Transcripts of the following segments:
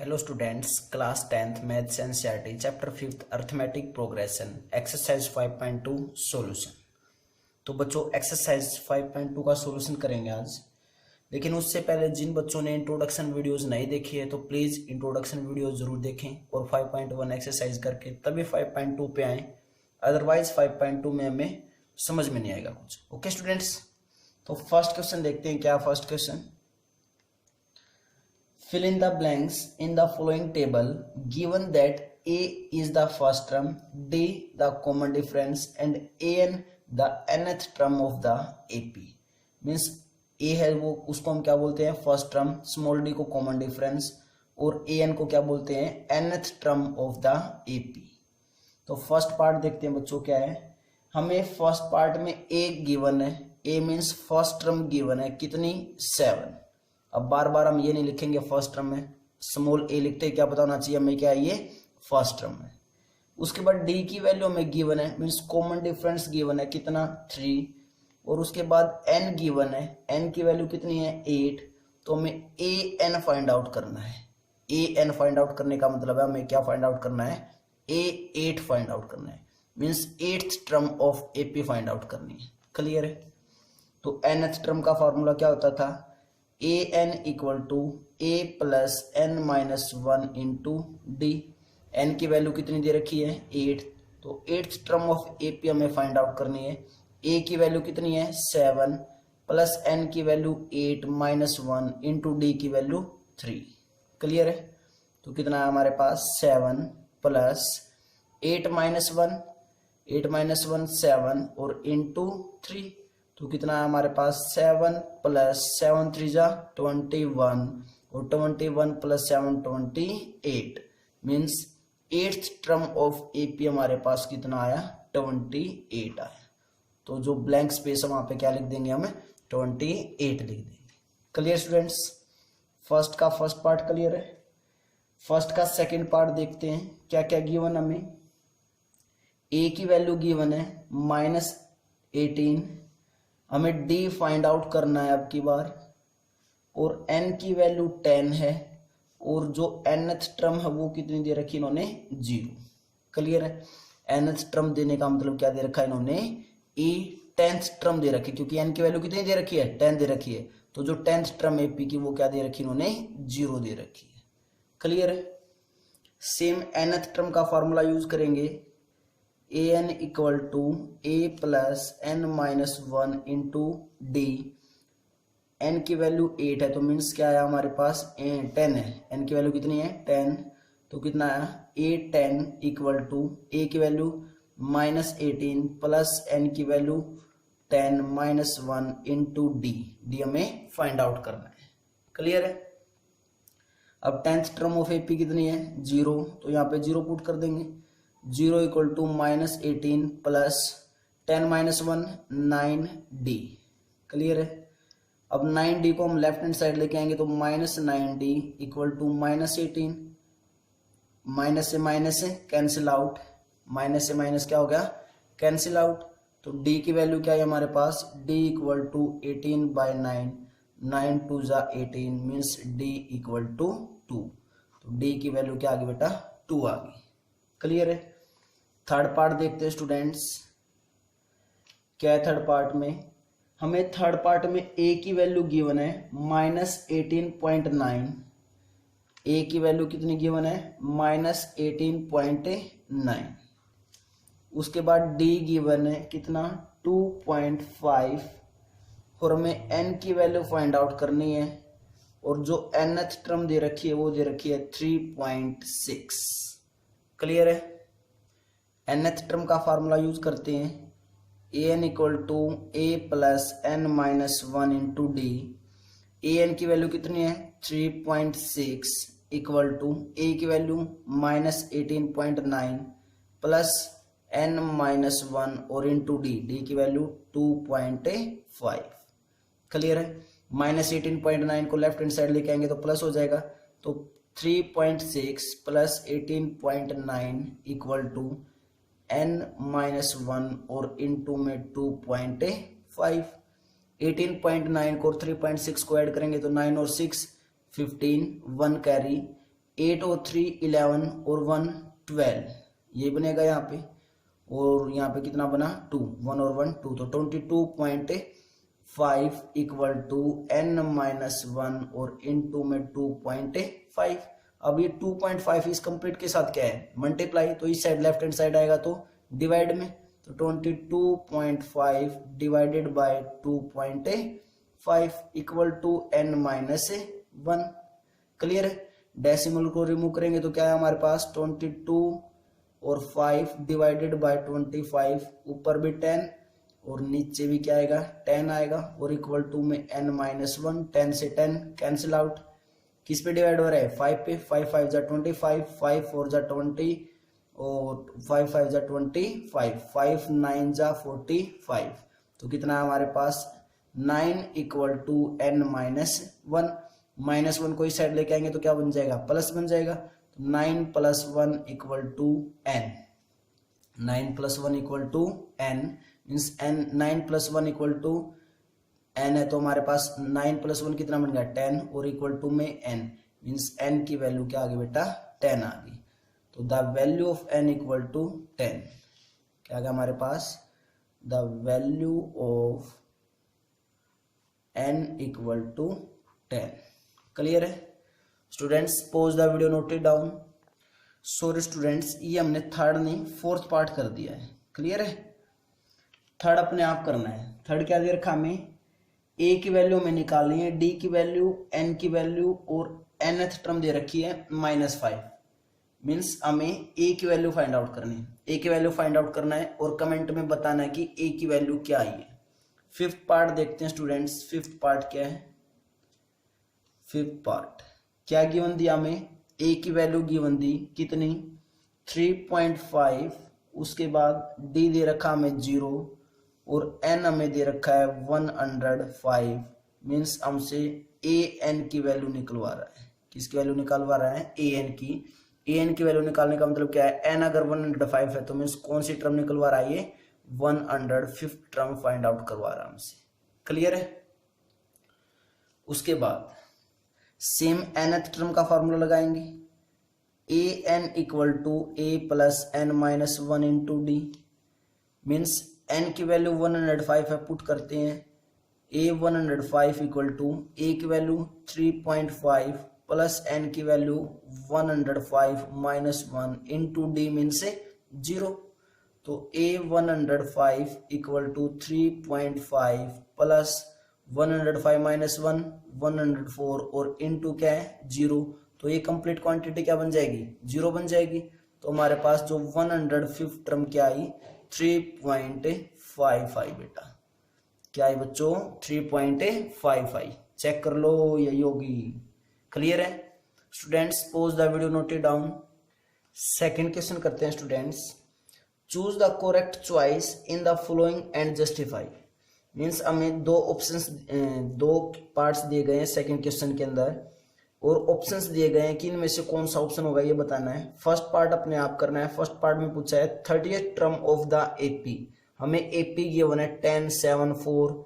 Hello students, class 10th maths NCERT chapter 5th arithmetic progression exercise 5.2 solution. तो बच्चों exercise 5.2 का solution करेंगे आज। लेकिन उससे पहले जिन बच्चों ने इंट्रोडक्शन वीडियोस नहीं देखी है तो प्लीज़ इंट्रोडक्शन वीडियो जरूर देखें और 5.1 एक्सरसाइज करके तभी 5.2 पे आएँ। अदरवाइज 5.2 में हमें समझ में नहीं आएगा कुछ। ओके स्टूडेंट्स, तो फर्स्ट क्वेश्चन देखते हैं। क्या first question? Fill in the blanks in the following table given that A is the first term, D the common difference and AN the nth term of the AP। Means A है वो, उसको हम क्या बोलते हैं? First term. Small d को common difference और AN को क्या बोलते हैं? nth term of the AP। तो फर्स्ट पार्ट देखते हैं बच्चों क्या है। हमें फर्स्ट पार्ट में A गिवन है। A means first term given है, कितनी? 7। अब बार बार हम ये नहीं लिखेंगे फर्स्ट टर्म में, स्मॉल ए लिखते क्या पता होना चाहिए हमें क्या है, ये फर्स्ट टर्म है। उसके बाद डी की वैल्यू हमें गिवन है, मीन्स कॉमन डिफरेंस गिवन है, कितना? 3। और उसके बाद एन गिवन है, एन की वैल्यू कितनी है? 8। तो हमें ए एन फाइंड आउट करना है। ए एन फाइंड आउट करने का मतलब है हमें क्या फाइंड आउट करना है? ए 8 फाइंड आउट करना है, means 8th term of AP find out करनी है। क्लियर है? तो nth टर्म का फॉर्मूला क्या होता था? A n equal to a plus n minus 1 into d. N की वैल्यू कितनी दे रखी है? 8। तो 8th term of A P हमें फाइंड आउट करनी है। ए की वैल्यू कितनी है? 7 प्लस एन की वैल्यू 8 माइनस 1 इंटू डी की वैल्यू 3। क्लियर है? तो कितना है हमारे पास? 7 प्लस 8 माइनस 1, 8 माइनस 1 7 और इंटू 3। तो कितना है हमारे पास? 7 प्लस 7 3 जा 21 और 21 plus 7 28। Means 8th term of AP हमारे पास कितना आया? 28 आया। तो जो ब्लैंक स्पेस है वहां पे क्या लिख देंगे? हमें 28 लिख देंगे। Clear students? फर्स्ट का फर्स्ट पार्ट क्लियर है। फर्स्ट का सेकेंड पार्ट देखते हैं। क्या क्या गिवन हमें? ए की वैल्यू गिवन है -18। हमें डी फाइंड आउट करना है अब की बार, और एन की वैल्यू 10 है और जो nth टर्म है वो कितनी दे रखी इन्होंने? 0। क्लियर है? nth टर्म देने का मतलब क्या दे रखा है इन्होंने? ए 10th टर्म दे रखी, क्योंकि एन की वैल्यू कितनी दे रखी है? 10 दे रखी है। तो जो 10th टर्म एपी की वो क्या दे रखी इन्होंने? 0 दे रखी है। क्लियर है? सेम nth टर्म का फॉर्मूला यूज करेंगे। A n equal to a plus n minus 1 into d. N की वैल्यू 8 है तो मीन्स क्या आया हमारे पास? 10 है। एन की वैल्यू कितनी है? 10। तो कितना आया? ए 10 इक्वल टू ए की वैल्यू -18 प्लस एन की value 10 minus 1 into d. D हमें फाइंड आउट करना है। क्लियर है? अब 10th टर्म ऑफ एपी कितनी है? 0। तो यहाँ पे 0 पुट कर देंगे। 0 equal to -18 plus 10 minus 1 9d। Clear है? अब 9d को हम लेफ्ट हैंड साइड लेके आएंगे तो -9d इक्वल टू -18। माइनस से कैंसिल आउट, माइनस से माइनस क्या हो गया? Cancel out. तो d की वैल्यू क्या है हमारे पास? d इक्वल टू 18/9, 9 2 जा 18 मीन्स d इक्वल टू 2। तो d की वैल्यू क्या आ गई बेटा? 2 आ गई। क्लियर है? थर्ड पार्ट देखते हैं स्टूडेंट्स। क्या है थर्ड पार्ट में? हमें थर्ड पार्ट में ए की वैल्यू गिवन है -18.9। ए की वैल्यू कितनी गिवन है? -18.9। उसके बाद डी गिवन है कितना? 2.5 और हमें एन की वैल्यू फाइंड आउट करनी है, और जो nth टर्म दे रखी है वो दे रखी है 3.6। क्लियर है? nth टर्म का फार्मूला यूज करते हैं। A n equal to a plus n minus 1 into d. A n की वैल्यू कितनी है? 3.6 इक्वल टू ए की वैल्यू -18.9 प्लस एन माइनस 1 और इंटू डी। डी की वैल्यू 2.5। क्लियर है? -18.9 को लेफ्ट हैंड साइड लेके आएंगे तो प्लस हो जाएगा। तो 3.6 plus 18.9 equal to n minus 1 और इंटू में 2.5। 18.9 को 3.6 को ऐड करेंगे तो 9 और 6 15, 1 कैरी 8 और 3 11 और 1 12, ये बनेगा यहाँ पे। और यहाँ पे कितना बना 2, 1 और 1 2, तो 22.5 इक्वल टू n-1 और इनटू में 2.5। अब ये 2.5 इस कंप्लीट के साथ क्या है मल्टीप्लाई, तो इस साइड लेफ्ट हैंड साइड आएगा तो डिवाइड में, तो 22.5 divided by 2.5 equal to n-1। Clear है। डेसिमल को रिमूव करेंगे तो क्या है हमारे पास 22 और 5 डिवाइडेड बाय 25, ऊपर भी 10 और नीचे भी क्या आएगा 10 आएगा, और इक्वल टू में n-1, 10 से 10 कैंसिल आउट। किस पे डिवाइड हो रहा है 5 पे, 5 5 जा 25, 5 4 जा 20 और 5 5 जा 25, 5 9 जा 45, तो कितना है हमारे पास 9 इक्वल टू n-1। -1 को इस साइड लेके आएंगे तो क्या बन जाएगा प्लस बन जाएगा, तो 9 + 1 equal to n, 9 + 1 equal to n means n, 9 + 1 equal to n है, तो हमारे पास 9 + 1 कितना बन गया 10 और इक्वल टू में n मीन्स n की वैल्यू क्या आ गई बेटा 10 आ गई। तो the value of n equal to 10, क्या आ गया हमारे पास the value of n equal to 10। Clear है students, pause the video, note it down. Sorry students, ये हमने थर्ड नहीं फोर्थ पार्ट कर दिया है। क्लियर है, थर्ड अपने आप करना है। थर्ड क्या दे रखा हमें a की वैल्यू हमें निकालनी है, d की वैल्यू, n की वैल्यू और nth टर्म दे रखी है -5 मीन्स हमें a की वैल्यू फाइंड आउट करनी है। a की वैल्यू फाइंड आउट करना है और कमेंट में बताना है कि a की वैल्यू क्या आई है। फिफ्थ पार्ट देखते हैं स्टूडेंट्स, फिफ्थ पार्ट क्या है। फिफ्थ पार्ट क्या गिवन दिया हमें, a की वैल्यू गिवन दी कितनी 3.5, उसके बाद d दे रखा हमें 0 और n हमें दे रखा है 105 मीन्स हमसे an की वैल्यू निकलवा रहा है। किसकी वैल्यू निकलवा रहा है an की वैल्यू निकालने का मतलब क्या है, n अगर 105 है तो मीन्स कौन सी टर्म निकलवा रहा है, ये 105 टर्म फाइंड आउट करवा रहा है हमसे। क्लियर है। उसके बाद सेम nth टर्म का फॉर्मूला लगाएंगे, an equal to a plus n-1 into d means n की वैल्यू 105 है, पुट करते हैं a 105 इक्वल टू a की वैल्यू 3.5 प्लस n की वैल्यू 105 -1 इंटू डी मीन्स 0, तो a 105 इक्वल टू 3.5 प्लस 105 -1 104 और इनटू क्या है 0, तो ये कंप्लीट क्वांटिटी क्या बन जाएगी 0 बन जाएगी। तो हमारे पास जो 105 टर्म क्या आई 3.55 बेटा, क्या है बच्चों 3.55, चेक कर लो यही होगी। क्लियर है students, pose the video, note it down. Second question करते हैं students, choose the correct choice in the following and justify means हमें दो ऑप्शंस, दो पार्ट्स दिए गए हैं सेकंड क्वेश्चन के अंदर और ऑप्शंस दिए गए हैं कि इनमें से कौन सा ऑप्शन होगा ये बताना है। फर्स्ट पार्ट अपने आप करना है। फर्स्ट पार्ट में पूछा है 30th term of the AP, हमें एपी गिवन है 10 7 4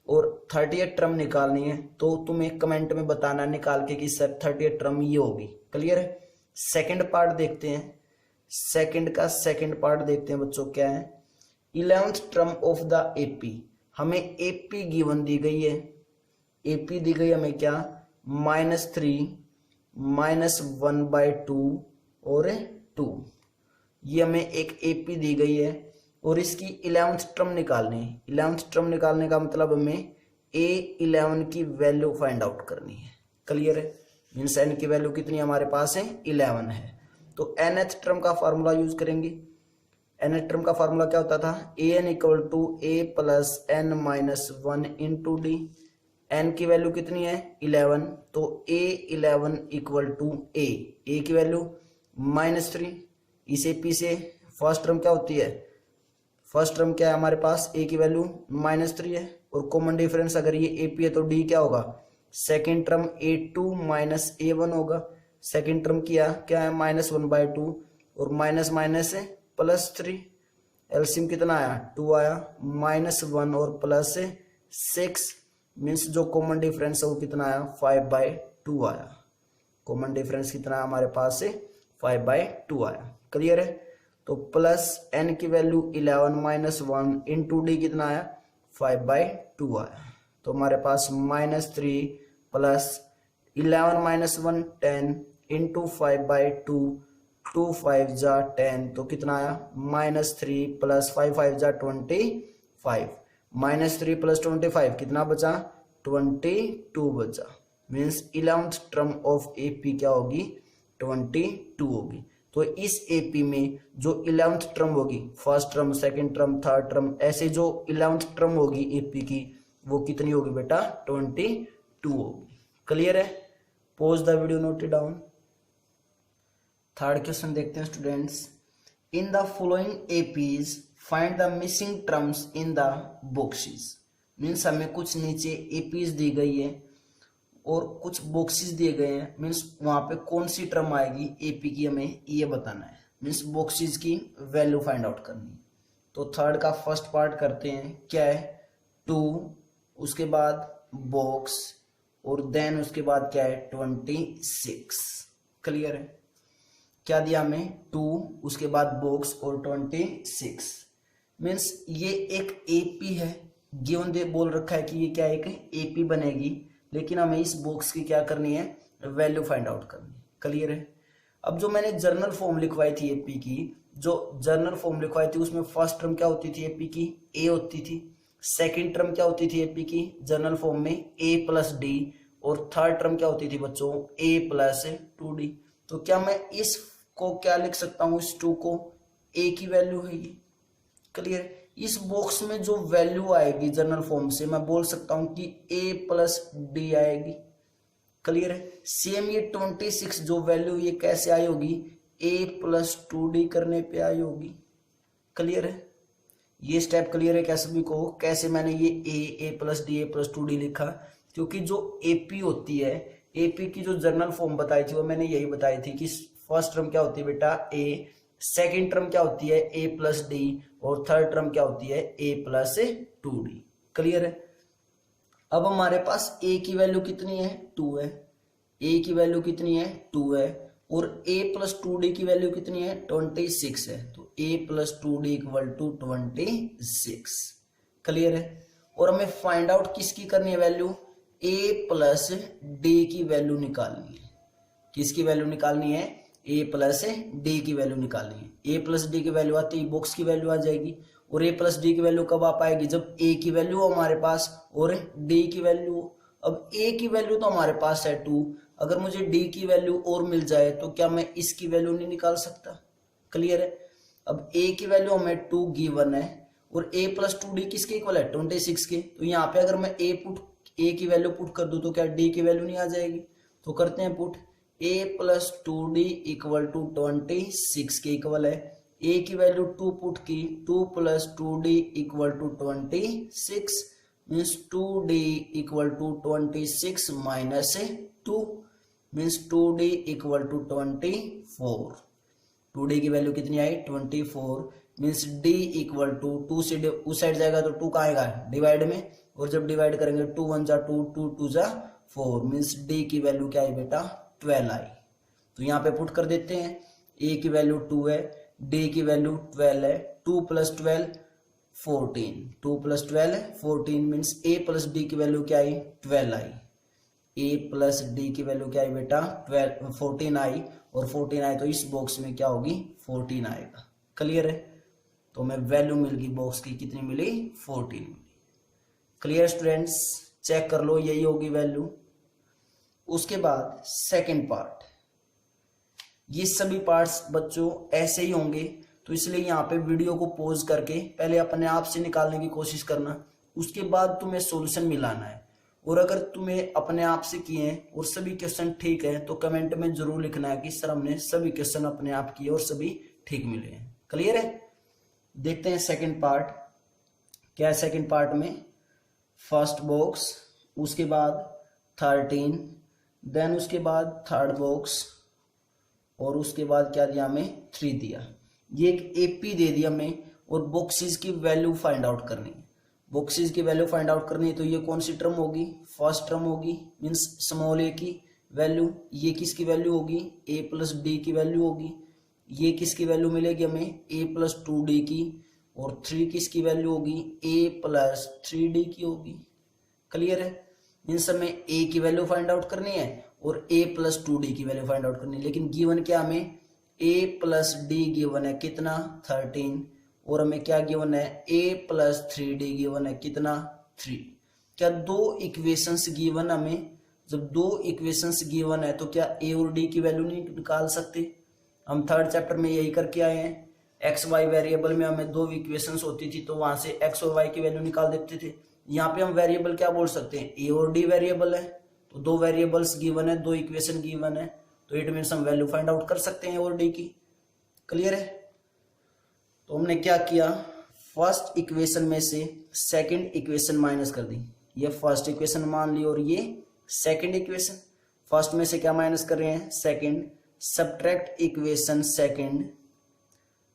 और 30th टर्म निकालनी है, तो तुम्हें कमेंट में बताना निकाल के कि सर 30th टर्म ये होगी। क्लियर है। सेकंड पार्ट देखते हैं, सेकंड पार्ट देखते हैं बच्चों क्या है, 11th term of the AP, हमें एपी गिवन दी गई है, एपी दी गई हमें क्या -3 -1/2 और 2, ये हमें एक एपी दी गई है और इसकी 11th टर्म निकालनी है। 11th टर्म निकालने का मतलब हमें A11 की वैल्यू फाइंड आउट करनी है। क्लियर है, मीन्स n की वैल्यू कितनी हमारे पास है 11 है, तो nth टर्म का फार्मूला यूज करेंगे। nth टर्म का फार्मूला क्या होता था, an equal to a plus n-1 into d, n की वैल्यू कितनी है 11, तो a11 इक्वल टू a की वैल्यू -3, इसे p से फर्स्ट टर्म क्या होती है, फर्स्ट टर्म क्या है हमारे पास a की वैल्यू -3 है और कॉमन डिफरेंस अगर ये ap है तो d क्या होगा, सेकेंड टर्म a2 -a1 होगा। सेकेंड टर्म क्या है -1/2 और माइनस माइनस है +3, एलसीएम कितना आया 2 आया, -1 और +6 मीन्स जो कॉमन डिफरेंस है वो कितना आया 5/2 आया। कॉमन डिफरेंस कितना हमारे पास से 5/2 आया। क्लियर है। तो प्लस n की वैल्यू 11 माइनस 1 इंटू डी कितना आया 5/2 आया। तो हमारे पास -3 प्लस 11 माइनस 1 10 इंटू 5/2 2 5 जा 10 तो कितना आया -3 प्लस 5 5 जा 25 -3 प्लस 25 कितना बचा 22 बचा। Means 11th term of AP क्या होगी 22 होगी। तो इस एपी में जो 11th टर्म होगी first term second term third term ऐसे जो 11th टर्म होगी एपी की वो कितनी होगी बेटा 22 होगी। क्लियर है। Pause the video, note it down. Third question देखते हैं students. In the following APs find the missing terms in the boxes. Means हमें कुछ नीचे एपीज दी गई है और कुछ बॉक्सेस दिए गए हैं। मीन्स वहां पे कौन सी टर्म आएगी एपी की हमें ये बताना है। मीन्स बॉक्सेस की वैल्यू फाइंड आउट करनी। तो थर्ड का फर्स्ट पार्ट करते हैं। क्या है 2, उसके बाद बॉक्स और देन उसके बाद क्या है 26। क्लियर है। क्या दिया हमें 2 उसके बाद बॉक्स और 26। मीन्स ये एक एपी है। गिवन दे बोल रखा है कि ये क्या एक एपी बनेगी, लेकिन हमें इस बॉक्स की क्या करनी है वैल्यू फाइंड आउट करनी। क्लियर है। अब जो मैंने जर्नल फॉर्म लिखवाई थी एपी की, जो जर्नल फॉर्म लिखवाई थी उसमें फर्स्ट टर्म क्या होती थी एपी की ए होती थी। सेकंड टर्म क्या होती थी एपी की जर्नल फॉर्म में ए प्लस डी और थर्ड टर्म क्या होती थी बच्चों ए प्लस 2d। तो क्या मैं इस को क्या लिख सकता हूं इस 2 को ए की वैल्यू है ये। क्लियर। इस बॉक्स में जो वैल्यू आएगी जनरल फॉर्म से मैं बोल सकता हूं कि ए प्लस डी आएगी। क्लियर है। सेम ये 26 जो वैल्यू ये कैसे आई होगी ए प्लस 2d करने पे आई होगी। क्लियर है। ये स्टेप क्लियर है क्या सभी को कैसे मैंने ये a plus d a plus 2d लिखा। क्योंकि जो एपी होती है एपी की जो जनरल फॉर्म बताई थी वो मैंने यही बताई थी कि फर्स्ट टर्म क्या होती है बेटा ए, सेकेंड टर्म क्या होती है ए प्लस डी और थर्ड टर्म क्या होती है ए प्लस 2d। क्लियर है। अब हमारे पास ए की वैल्यू कितनी है 2 है। ए की वैल्यू कितनी है 2 है और ए प्लस 2d की वैल्यू कितनी है 26 है। तो a plus 2d equal to 26। Clear है। और हमें फाइंड आउट किसकी करनी है वैल्यू ए प्लस डी की वैल्यू निकालनी है। किसकी वैल्यू निकालनी है ए प्लस डी की वैल्यू निकालनी है। ए प्लस डी की वैल्यू आती है बॉक्स की वैल्यू आ जाएगी। और ए प्लस डी की वैल्यू कब आ पाएगी जब ए की वैल्यू हो हमारे पास और डी की वैल्यू। अब ए की वैल्यू तो हमारे पास है 2, अगर मुझे डी की वैल्यू और मिल जाए तो क्या मैं इसकी वैल्यू नहीं निकाल सकता। क्लियर है। अब ए की वैल्यू हमें 2 गिवन है और ए प्लस 2d किसके इक्वल है 26 के। तो यहाँ पे अगर मैं ए की वैल्यू पुट कर दूं तो क्या डी की वैल्यू नहीं आ जाएगी। तो करते हैं put a plus 2d equal to 26 के इक्वल है। ए की वैल्यू 2 पुट की 2 plus 2d equal to 26 means 2d equal to 26 minus 2 means 2d equal to 24। 2d की वैल्यू कितनी आई 24 मीन्स d इक्वल टू 2 से उस साइड जाएगा तो 2 कहाँ आएगा डिवाइड में और जब डिवाइड करेंगे 2 1 जा 2 2 2 जा 4 मीन्स d की वैल्यू क्या आई बेटा 12 आई। तो यहाँ पे पुट कर देते हैं a की वैल्यू 2 है d की वैल्यू 12 है 2 plus 12 14 2 plus 12 14 means a plus d की वैल्यू क्या आई 12 आई। a प्लस d की वैल्यू क्या आई बेटा 14 आई और 14 आई तो इस बॉक्स में क्या होगी 14 आएगा। क्लियर है। तो हमें वैल्यू मिल गई बॉक्स की कितनी मिली 14 मिली। क्लियर स्टूडेंट्स चेक कर लो यही होगी वैल्यू। उसके बाद सेकंड पार्ट, ये सभी पार्ट्स बच्चों ऐसे ही होंगे तो इसलिए यहाँ पे वीडियो को पॉज करके पहले अपने आप से निकालने की कोशिश करना, उसके बाद तुम्हें सॉल्यूशन मिलाना है। और अगर तुम्हें अपने आप से किए हैं और सभी क्वेश्चन ठीक है तो कमेंट में जरूर लिखना है कि सर हमने सभी क्वेश्चन अपने आप किए और सभी ठीक मिले हैं। क्लियर है। देखते हैं सेकंड पार्ट क्या है। सेकंड पार्ट में फर्स्ट बॉक्स उसके बाद 13 देन उसके बाद थर्ड बॉक्स और उसके बाद क्या दिया हमें 3 दिया। ये एक एपी दे दिया हमें और बॉक्सेस की वैल्यू फाइंड आउट करनी है। बॉक्सेस की वैल्यू फाइंड आउट करनी है तो ये कौन सी टर्म होगी फर्स्ट टर्म होगी मीन्स स्मॉल ए की वैल्यू, ये किसकी वैल्यू होगी, a प्लस डी की वैल्यू होगी। ये किसकी वैल्यू मिलेगी हमें, a प्लस 2d की। और 3 किसकी वैल्यू होगी, a प्लस 3d की होगी। क्लियर है। इन सब में a की वैल्यू फाइंड आउट करनी है और a प्लस 2d की वैल्यू फाइंड आउट करनी है। लेकिन गिवन क्या हमें, a प्लस डी गिवन है कितना 13, और हमें क्या गिवन है, a प्लस 3d गिवन है कितना 3। क्या दो इक्वेशंस गिवन हमें, जब दो इक्वेशंस गिवन है तो क्या a और d की वैल्यू नहीं निकाल सकते। हम थर्ड चैप्टर में यही करके आए हैं। एक्स वाई वेरिएबल में हमें दो इक्वेशंस होती थी तो वहां से x और y की वैल्यू निकाल देते थे। यहाँ पे हम वेरिएबल क्या बोल सकते हैं, a और d वेरिएबल है। तो दो वेरिएबल्स गिवन है, दो इक्वेशन गिवन है, तो इट मीन्स हम वैल्यू फाइंड आउट कर सकते हैं a और d की। क्लियर है। तो हमने क्या किया, फर्स्ट इक्वेशन में से सेकंड इक्वेशन माइनस कर दी। ये फर्स्ट इक्वेशन मान ली और ये सेकंड इक्वेशन। फर्स्ट में से क्या माइनस कर रहे हैं, second. Subtract equation second,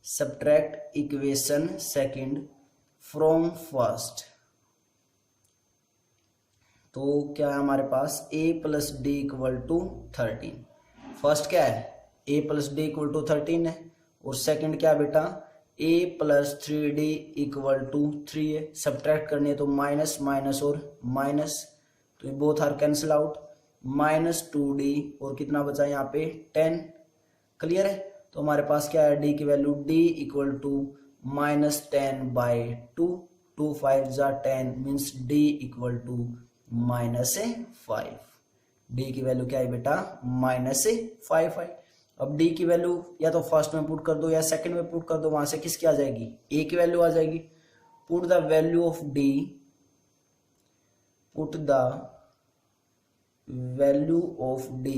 subtract equation second from first. तो क्या है हमारे पास, a plus d equal to 13। First क्या है, a plus d equal to 13 है। और सेकंड क्या बेटा, a plus 3d equal to 3 है। सब्ट्रैक्ट करनी है तो माइनस माइनस और माइनस, तो ये both are cancel out. Minus 2d और कितना बचा यहाँ पे 10। क्लियर है। तो हमारे पास क्या है, d की वैल्यू d इक्वल टू माइनस 10/2। 2 5 जा 10 means d equal to -5। d की वैल्यू क्या है बेटा, -5 है। अब d की वैल्यू या तो फर्स्ट में पुट कर दो या सेकंड में पुट कर दो, वहां से किसकी आ जाएगी, a की वैल्यू आ जाएगी। Put the value of d, put the value of d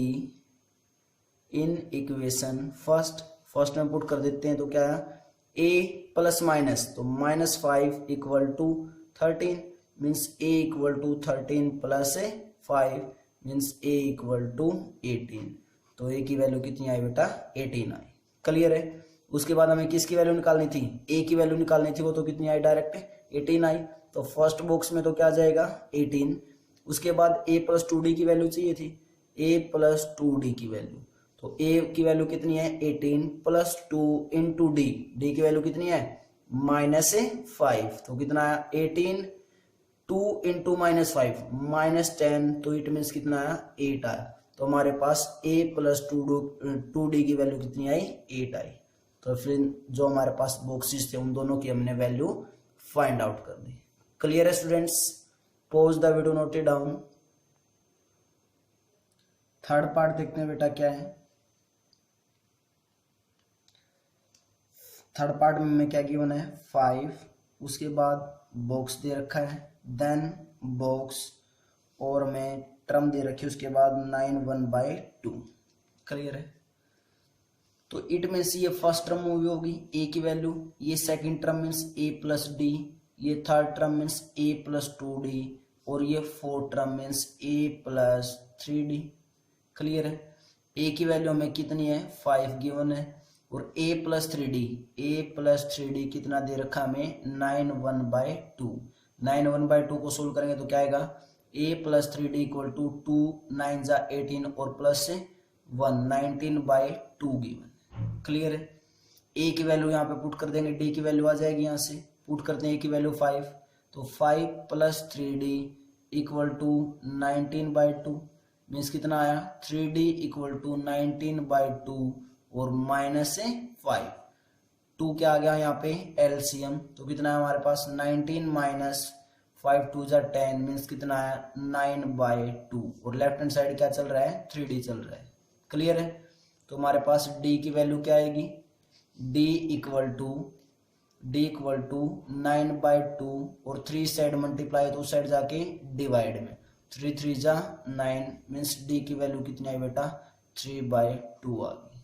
in equation first. First में पुट कर देते हैं तो क्या है, a प्लस माइनस, तो -5 equal to 13 means a equal to 13 plus 5 means a equal to 18। तो a की वैल्यू कितनी आई बेटा, 18 आई। क्लियर है। उसके बाद हमें किसकी वैल्यू निकालनी थी, a की वैल्यू निकालनी थी, वो तो कितनी आई डायरेक्ट 18 आई। तो फर्स्ट बॉक्स में तो क्या जाएगा 18। उसके बाद a प्लस 2d की वैल्यू चाहिए थी, a प्लस 2d की वैल्यू। तो a की वैल्यू कितनी है 18 प्लस 2 इंटू d, d की वैल्यू कितनी है -5। तो कितना है 18, 2 इंटू -5 -10, तो इट मीन्स कितना आया 8 आया। तो हमारे पास a प्लस 2d की वैल्यू कितनी आई 8 आई। तो फिर जो हमारे पास बॉक्सेस थे उन दोनों की हमने वैल्यू फाइंड आउट कर दी। क्लियर है students. Pause the video, note it down. Third part देखते हैं बेटा क्या है। थर्ड पार्ट में हमें क्या गिवन है 5, उसके बाद बॉक्स दे रखा है, देन बॉक्स और हमें टर्म दे रखी है, उसके बाद 9 1/2। क्लियर है। तो इट मीन्स ये फर्स्ट टर्म मूवी होगी a की वैल्यू, ये second term means a plus d, ये third term means a plus 2d, और ये fourth term means a plus 3d। Clear है। a की वैल्यू हमें कितनी है 5 गिवन है, और a प्लस 3d कितना दे रखा हमें 9 1/2। 9 1/2 को सोल्व करेंगे तो क्या आएगा, a plus 3d equal to 2 9 जा 18 और प्लस 1 19/2 गिवन। क्लियर है। a की वैल्यू यहाँ पे पुट कर देंगे, d की वैल्यू आ जाएगी, यहाँ से पुट करते हैं a की वैल्यू 5, तो 5 plus 3d equal to 19/2 means कितना आया 3d इक्वल टू 19/2 और -5। 2 क्या आ गया यहाँ पे एलसीएम, तो कितना है हमारे पास 19 -5 2 जा 10 मीन्स कितना है 9/2, और लेफ्ट हैंड साइड क्या चल रहा है 3d चल रहा है। क्लियर है। तो हमारे पास d की वैल्यू क्या आएगी, d इक्वल टू 9/2 और 3 साइड मल्टीप्लाई तो उस साइड जाके डिवाइड में 3 3 जा 9 मीन्स d की वैल्यू कितनी आई बेटा 3/2 आ गई।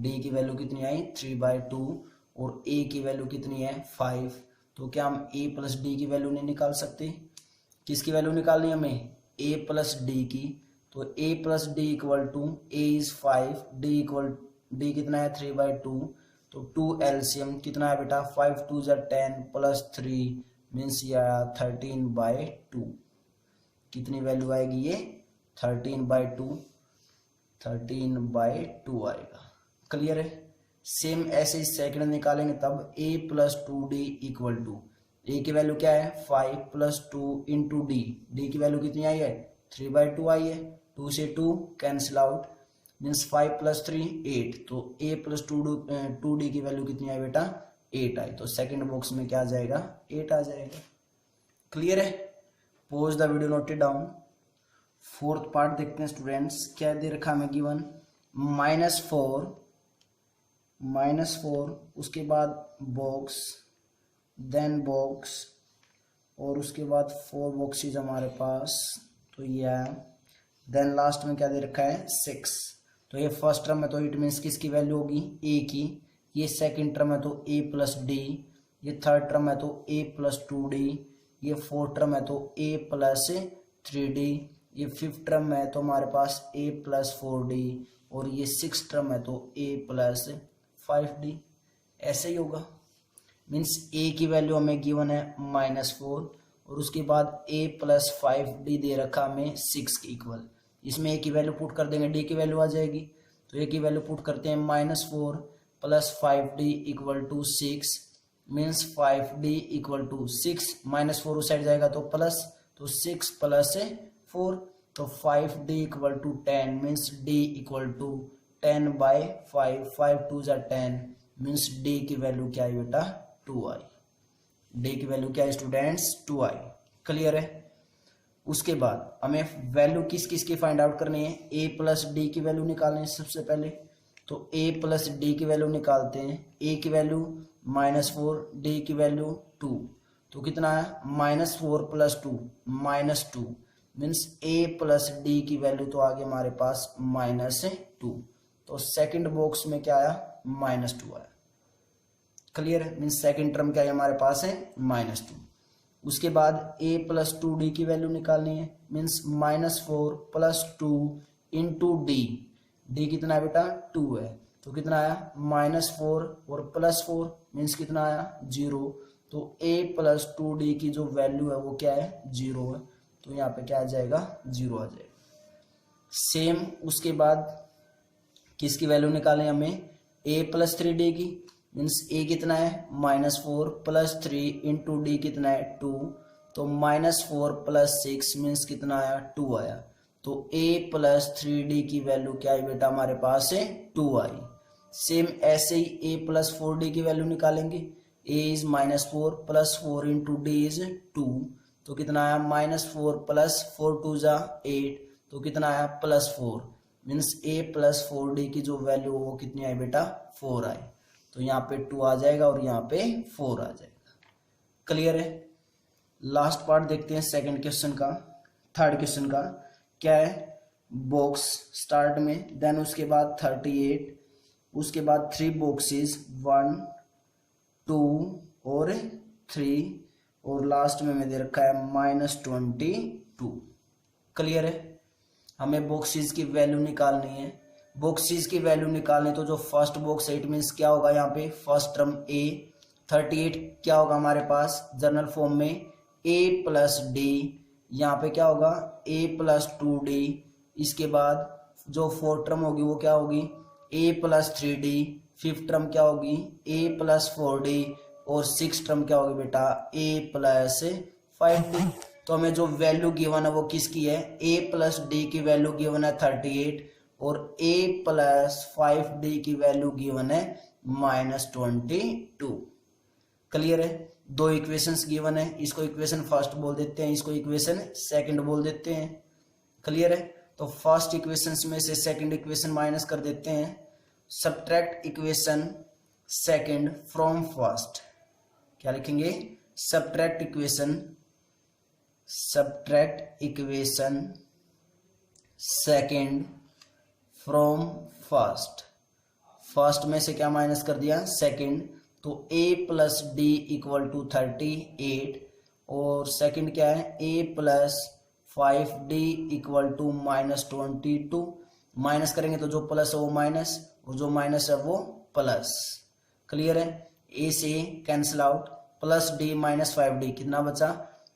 d की वैल्यू कितनी आई 3/2 और a की वैल्यू कितनी है 5। तो क्या हम a प्लस डी की वैल्यू नहीं निकाल सकते, किसकी वैल्यू निकालनी हमें a प्लस डी की। तो a plus d equal to a is 5, d कितना है 3/2, तो 2 एलसीएम कितना है बेटा 5 2 जा 10 प्लस 3 मीन्स ये आया 13/2। कितनी वैल्यू आएगी ये 13/2। 13/2 आएगा। क्लियर है। सेम ऐसे ही सेकंड निकालेंगे तब a + 2d equal to, a की वैल्यू क्या है 5 + 2 इंटू डी, डी की वैल्यू कितनी आई है 3/2 आई है, 2 से 2 कैंसिल आउट, मीन्स 5 + 3 8, तो a + 2d की वैल्यू कितनी आई बेटा 8 आई, तो सेकंड बॉक्स में क्या आ जाएगा 8 आ जाएगा। क्लियर है। Pause the video, note it down. Fourth part देखते हैं स्टूडेंट्स, क्या दे रखा हमें गिवन -4, उसके बाद बॉक्स, देन बॉक्स, और उसके बाद 4 बॉक्सेज हमारे पास, तो ये देन लास्ट में क्या दे रखा है 6। तो ये फर्स्ट टर्म है तो इट मीन्स किसकी वैल्यू होगी a की, ये सेकंड टर्म है तो a + d, ये थर्ड टर्म है तो a + 2d, ये फोर्थ टर्म है तो a + 3d, ये फिफ्थ टर्म है तो हमारे पास a + 4d, और ये सिक्स टर्म है तो a + 5d। ऐसे ही होगा। मीन्स a की वैल्यू हमें गिवन है -4, और उसके बाद a + 5d दे रखा हमें 6 के इक्वल। इसमें a की वैल्यू पुट कर देंगे, d की वैल्यू आ जाएगी, तो a की वैल्यू पुट करते हैं -4 + 5d = 6, मीन्स 5d = 6, -4 उस साइड जाएगा तो प्लस, तो 6 + 4, तो 5d = 10, means d = 10/5, 5 2 = 10, means d की वैल्यू क्या है बेटा 2 आई। d की वैल्यू क्या है स्टूडेंट्स 2 आई। क्लियर है। उसके बाद हमें वैल्यू किस किस की फाइंड आउट करनी है, a + d की वैल्यू निकालनी है सबसे पहले, तो a + d की वैल्यू निकालते हैं। a की वैल्यू -4, d की वैल्यू 2, तो कितना है -4 + 2 -2, मीन्स a + d की वैल्यू तो आ गई हमारे पास -2, तो सेकंड बॉक्स में क्या आया -2 आया। क्लियर है। मीन्स सेकंड टर्म क्या है हमारे पास है -2। उसके बाद a + 2d की वैल्यू निकालनी है, मीन्स -4 + 2 इंटू d, d कितना है बेटा 2 है, तो कितना आया -4 और +4, मीन्स कितना आया 0, तो a + 2d की जो वैल्यू है वो क्या है 0 है, तो यहाँ पे क्या आ जाएगा 0 आ जाएगा। सेम उसके बाद किसकी वैल्यू निकालें हमें, a + 3d की, मीन्स a कितना है -4 + 3 इंटू d कितना है 2, तो -4 + 6 मीन्स कितना आया 2 आया, तो a + 3d की वैल्यू क्या है बेटा हमारे पास है 2 आई। सेम ऐसे ही a + 4d की वैल्यू निकालेंगे, a is -4 + 4 into d is 2, तो कितना आया -4 + 4 2 = 8, तो कितना आया +4, मीन्स a + 4d की जो वैल्यू वो कितनी आई बेटा 4 आई, तो यहाँ पे 2 आ जाएगा और यहाँ पे 4 आ जाएगा। क्लियर है। लास्ट पार्ट देखते हैं सेकंड क्वेश्चन का, थर्ड क्वेश्चन का। क्या है, बॉक्स स्टार्ट में, देन उसके बाद 38, उसके बाद 3 बॉक्सेस 1 2 और 3, और लास्ट में दे रखा है -22। क्लियर है। हमें बॉक्सेस की वैल्यू निकालनी है। बॉक्सेस की वैल्यू निकालनी तो जो फर्स्ट बॉक्स है इट मीन्स क्या होगा यहाँ पे फर्स्ट टर्म a, 38 क्या होगा हमारे पास जनरल फॉर्म में a + d, यहाँ पे क्या होगा a + 2d, इसके बाद जो फोर्थ टर्म होगी वो क्या होगी a + 3d, फिफ्थ टर्म क्या होगी a + 4d, और सिक्स टर्म क्या होगी बेटा a + 5d। तो हमें जो वैल्यू गिवन है वो किसकी है, a + d की वैल्यू गिवन है 38, और a + 5d की वैल्यू गिवन है -22। क्लियर है। दो इक्वेशंस गिवन है, इसको इक्वेशन फर्स्ट बोल देते हैं, इसको इक्वेशन सेकंड बोल देते हैं। क्लियर है। तो फर्स्ट इक्वेशंस में से सेकंड इक्वेशन माइनस कर देते हैं। Subtract equation second from first, क्या लिखेंगे subtract equation second from first. First में से क्या माइनस कर दिया सेकंड, तो a + d = 38, और सेकंड क्या है a + 5d = -22। माइनस करेंगे तो जो प्लस है वो माइनस, और जो माइनस है वो प्लस। क्लियर है। a से कैंसिल आउट, +d - 5d कितना बचा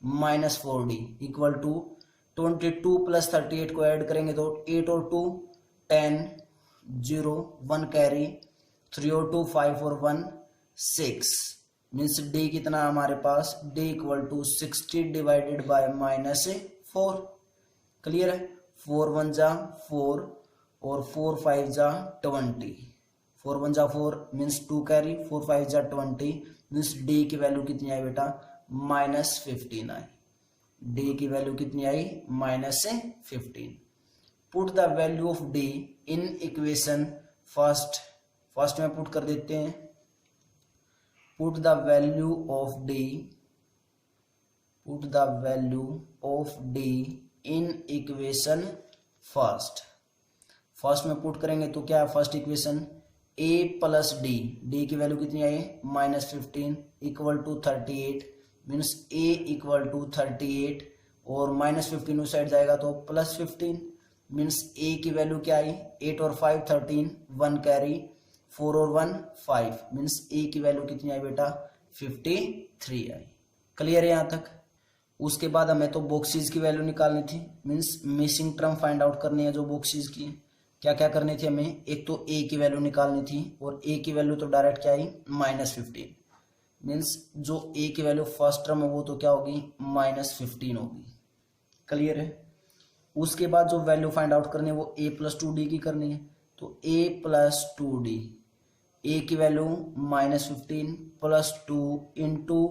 -4d = 22 + 38 को ऐड करेंगे तो 8 और 2 10 0 1 कैरी 3 और 2 5 और 1 6 मीन्स डी कितना हमारे पास d equal to 60 divided by -4। Clear है। 4 1 जा 4 और 4 5 जा 20 4 1 जा 4 मीन्स 2 कैरी 4 5 जा 20 मीन्स डी की वैल्यू कितनी आई बेटा -15 आई। डी की वैल्यू कितनी आई -15। Put the value of d in equation first में पुट कर देते हैं। Put the value of d in equation first में पुट करेंगे तो क्या है first equation a plus d की वैल्यू कितनी आई -15 equal to 38 means a equal to 38 और -15 उस साइड जाएगा तो +15 मीन्स a की वैल्यू क्या आई 8 और 5 13 1 कैरी 4 और 1 5 मीन्स a की वैल्यू कितनी आई बेटा 53 आई। क्लियर है यहाँ तक। उसके बाद हमें तो बॉक्सेस की वैल्यू निकालनी थी means missing term find out करनी है। जो बॉक्सेस की क्या क्या करनी थी हमें, एक तो a की वैल्यू निकालनी थी और a की वैल्यू तो डायरेक्ट क्या आई -15 मीन्स जो a की वैल्यू फर्स्ट टर्म है वो तो क्या होगी -15 होगी। क्लियर है। उसके बाद जो वैल्यू फाइंड आउट करनी है वो a + 2d की करनी है तो a + 2d a की वैल्यू -15 + 2 इंटू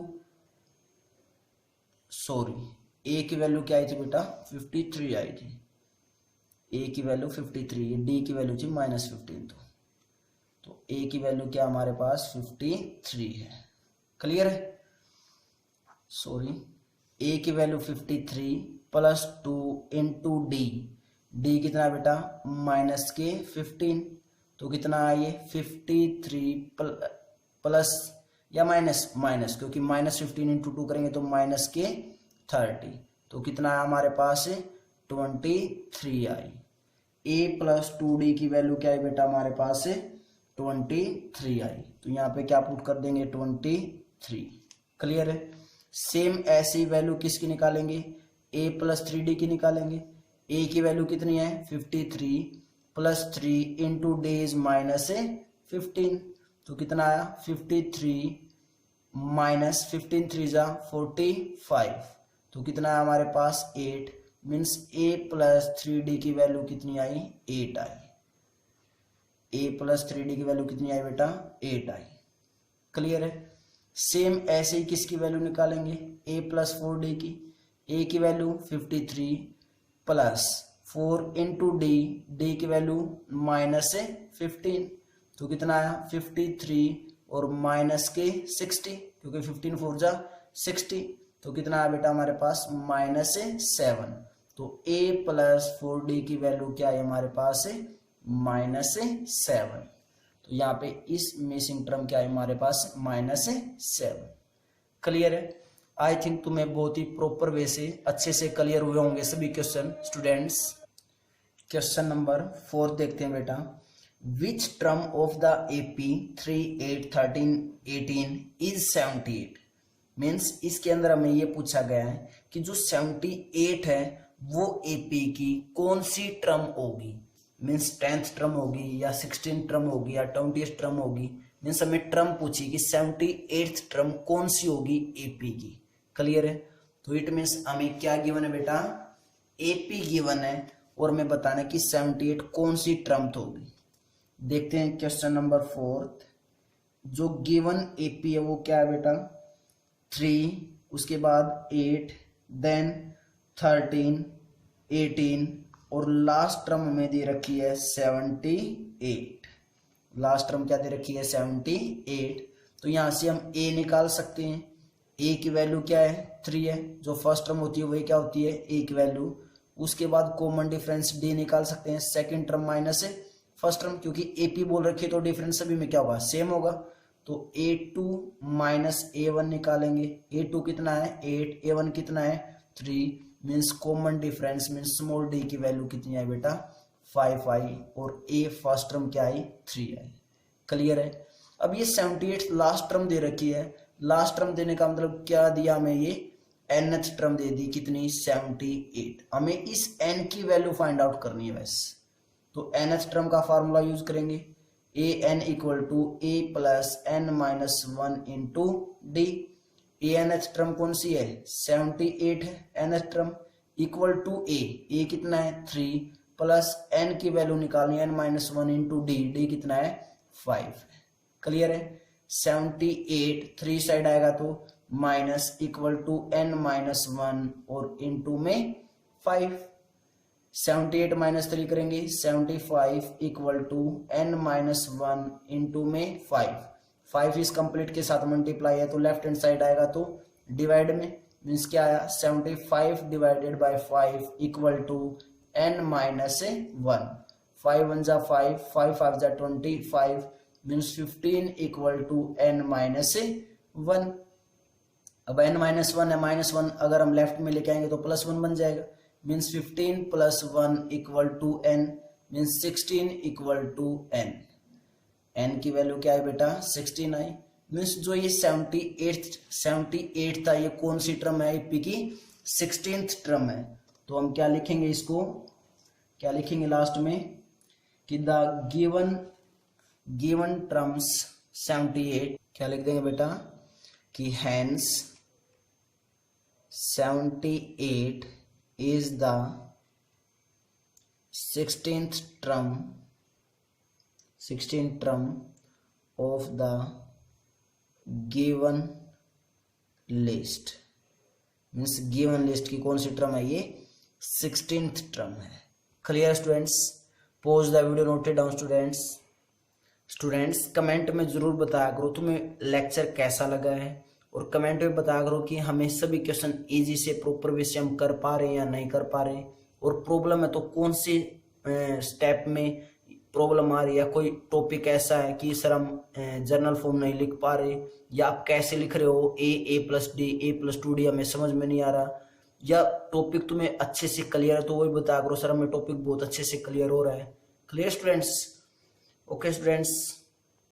a की वैल्यू क्या आई थी बेटा 53 आई थी। a की वैल्यू 53 d की वैल्यू थी -15 तो a की वैल्यू क्या हमारे पास 53 है। क्लियर है। a की वैल्यू 53 + 2 इंटू डी कितना बेटा -15 तो कितना आइए 53 प्लस या माइनस क्योंकि -15 इंटू 2 करेंगे तो -30 तो कितना है हमारे पास 23 आई। a + 2d की वैल्यू क्या है बेटा हमारे पास 23 आई तो यहाँ पे क्या पुट कर देंगे 23। क्लियर है। सेम ऐसी वैल्यू किसकी निकालेंगे a + 3d की निकालेंगे। a की वैल्यू कितनी है 53 + 3 इंटू d इज -15 तो कितना आया 53 -15 3 जा 45 तो कितना है हमारे पास 8 मीन्स a + 3d की वैल्यू कितनी आई 8 आई। a + 3d की वैल्यू कितनी आई बेटा 8 आई। क्लियर है। सेम ऐसे ही किसकी वैल्यू निकालेंगे a + 4d की। a की वैल्यू 53 + 4 इंटू d की वैल्यू -15 तो कितना आया 53 और -60 क्योंकि 15 4 जा 60 तो कितना आया बेटा हमारे पास -7 तो a + 4d की वैल्यू क्या है हमारे पास -7 तो यहाँ पे इस मिसिंग टर्म क्या है हमारे पास -7। क्लियर है। आई थिंक तुम्हें बहुत ही प्रॉपर वे से अच्छे से क्लियर हुए होंगे सभी क्वेश्चन स्टूडेंट्स। क्वेश्चन नंबर 4 देखते हैं बेटा। Which term of the AP 3 8 13 18 is 78 means इसके अंदर हमें ये पूछा गया है कि जो 78 है वो AP की कौन सी टर्म होगी। मीन्स 10th टर्म होगी या 16th टर्म होगी या 20th टर्म होगी। मीन्स हमें टर्म पूछी कि 78th टर्म कौन सी होगी AP की। क्लियर है। तो इट मीन्स हमें क्या गिवन है बेटा AP गिवन है और हमें बताना है कि 78 कौन सी टर्म तो होगी। देखते हैं क्वेश्चन नंबर 4। जो गिवन AP है वो क्या है बेटा 3 उसके बाद 8 देन 13 18 और लास्ट टर्म हमें दे रखी है 78। लास्ट टर्म क्या दे रखी है 78 तो यहां से हम a निकाल सकते हैं। a की वैल्यू क्या है 3 है जो फर्स्ट टर्म होती है वही क्या होती है a की वैल्यू। उसके बाद कॉमन डिफरेंस d निकाल सकते हैं सेकंड टर्म माइनस है फर्स्ट टर्म क्योंकि AP बोल रखी है तो डिफरेंस सभी में क्या होगा सेम होगा तो A2 - A1 निकालेंगे। A2 कितना है 8 A1 कितना है 3 means common difference means small d की वैल्यू कितनी है बेटा 5 आई और A फर्स्ट टर्म क्या आई 3 आई। क्लियर है। अब ये 78 लास्ट टर्म दे रखी है। लास्ट टर्म देने का मतलब क्या दिया हमें ये nth टर्म दे दी कितनी 78। हमें इस n की वैल्यू फाइंड आउट करनी है बस। तो nth टर्म का फार्मूला यूज करेंगे, a n equal to a plus n minus one into d. A nth term कौन सी है, 78 है nth term, equal to a कितना है 3 प्लस एन की वैल्यू निकालनी है n -1 इंटू डी कितना है 5। क्लियर है, 78 3 साइड आएगा तो माइनस इक्वल टू n-1 और इंटू में 5। 78 - 3 करेंगे 75 इक्वल टू n-1 इंटू में 5 इस कंप्लीट के साथ मल्टीप्लाई है तो लेफ्ट हैंड साइड आएगा तो डिवाइड में, मीन्स क्या आया 75 divided by 5 equal to n-1। 5 1 जा 5, 5 5 जा 25 मीन्स 15 इक्वल टू n-1। अब n-1 है, -1 अगर हम लेफ्ट में लेके आएंगे तो +1 बन जाएगा, means 15 + 1 equal to n, means 16 equal to n। n की वैल्यू क्या है बेटा 16 आई। मीन्स जो ये 78 था, ये कौन सी टर्म है, एपी की 16th टर्म है। तो हम क्या लिखेंगे, इसको क्या लिखेंगे लास्ट में कि द गिवन टर्म्स 78, क्या लिख देंगे बेटा कि hence 78 is the 16th term of the given list। Means given list की कौन सी टर्म है, ये 16th टर्म है। Clear students, pause the video, note it down students comment में जरूर बताया करो तुम्हें लेक्चर कैसा लगा है, और कमेंट में बताया करो कि हमें सभी क्वेश्चन इजी से प्रॉपर वे से हम कर पा रहे हैं या नहीं कर पा रहे, और प्रॉब्लम है तो कौन सी स्टेप में प्रॉब्लम आ रही है। कोई टॉपिक ऐसा है कि सर हम जर्नल फॉर्म नहीं लिख पा रहे, या आप कैसे लिख रहे हो a+d a+2d हमें समझ में नहीं आ रहा, या टॉपिक तुम्हें अच्छे से क्लियर है तो वही बताया करो सर हमें टॉपिक बहुत अच्छे से क्लियर हो रहा है। Clear students, okay students.